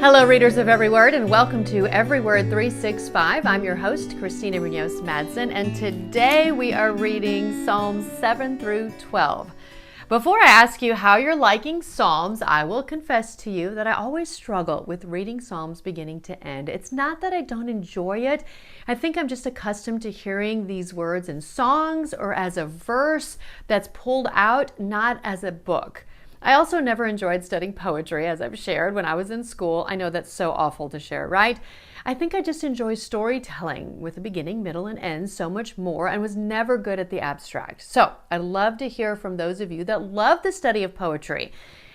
Hello, readers of Every Word, and welcome to Every Word 365. I'm your host, Christina Munoz Madsen, and today we are reading Psalms 7 through 12. Before I ask you how you're liking Psalms, I will confess to you that I always struggle with reading Psalms beginning to end. It's not that I don't enjoy it. I think I'm just accustomed to hearing these words in songs or as a verse that's pulled out, not as a book. I also never enjoyed studying poetry, as I've shared when I was in school. I know that's so awful to share, right? I think I just enjoy storytelling with a beginning, middle, and end so much more, and was never good at the abstract. So I'd love to hear from those of you that love the study of poetry.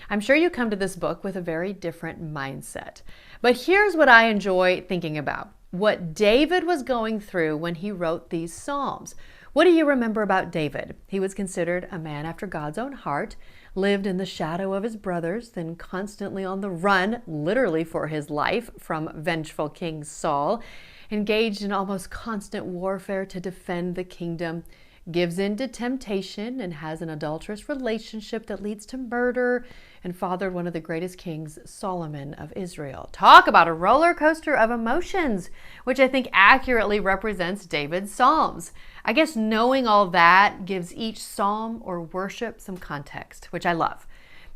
I'm sure you come to this book with a very different mindset. But here's what I enjoy thinking about: what David was going through when he wrote these Psalms. What do you remember about David? He was considered a man after God's own heart, lived in the shadow of his brothers, then constantly on the run, literally for his life, from vengeful King Saul, engaged in almost constant warfare to defend the kingdom, gives in to temptation and has an adulterous relationship that leads to murder, and fathered one of the greatest kings, Solomon of Israel. Talk about a roller coaster of emotions, which I think accurately represents David's Psalms. I guess knowing all that gives each psalm or worship some context, which I love.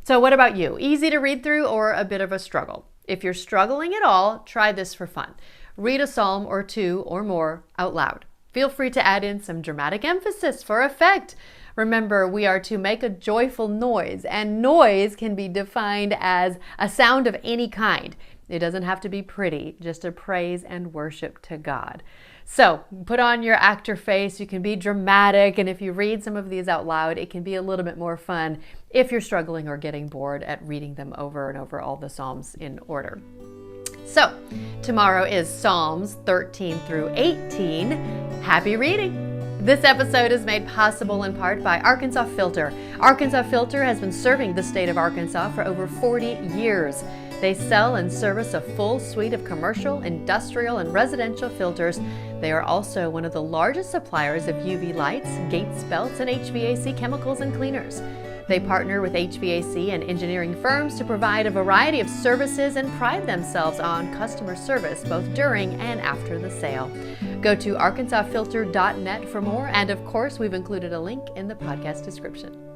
So what about you? Easy to read through or a bit of a struggle? If you're struggling at all, try this for fun. Read a psalm or two or more out loud. Feel free to add in some dramatic emphasis for effect. Remember, we are to make a joyful noise, and noise can be defined as a sound of any kind. It doesn't have to be pretty, just a praise and worship to God. So put on your actor face. You can be dramatic, and if you read some of these out loud, it can be a little bit more fun if you're struggling or getting bored at reading them over and over, all the Psalms in order. So tomorrow is Psalms 13 through 18. Happy reading! This episode is made possible in part by Arkansas Filter. Arkansas Filter has been serving the state of Arkansas for over 40 years. They sell and service a full suite of commercial, industrial, and residential filters. They are also one of the largest suppliers of UV lights, gates, belts, and HVAC chemicals and cleaners. They partner with HVAC and engineering firms to provide a variety of services and pride themselves on customer service both during and after the sale. Go to arkansasfilter.net for more, and of course, we've included a link in the podcast description.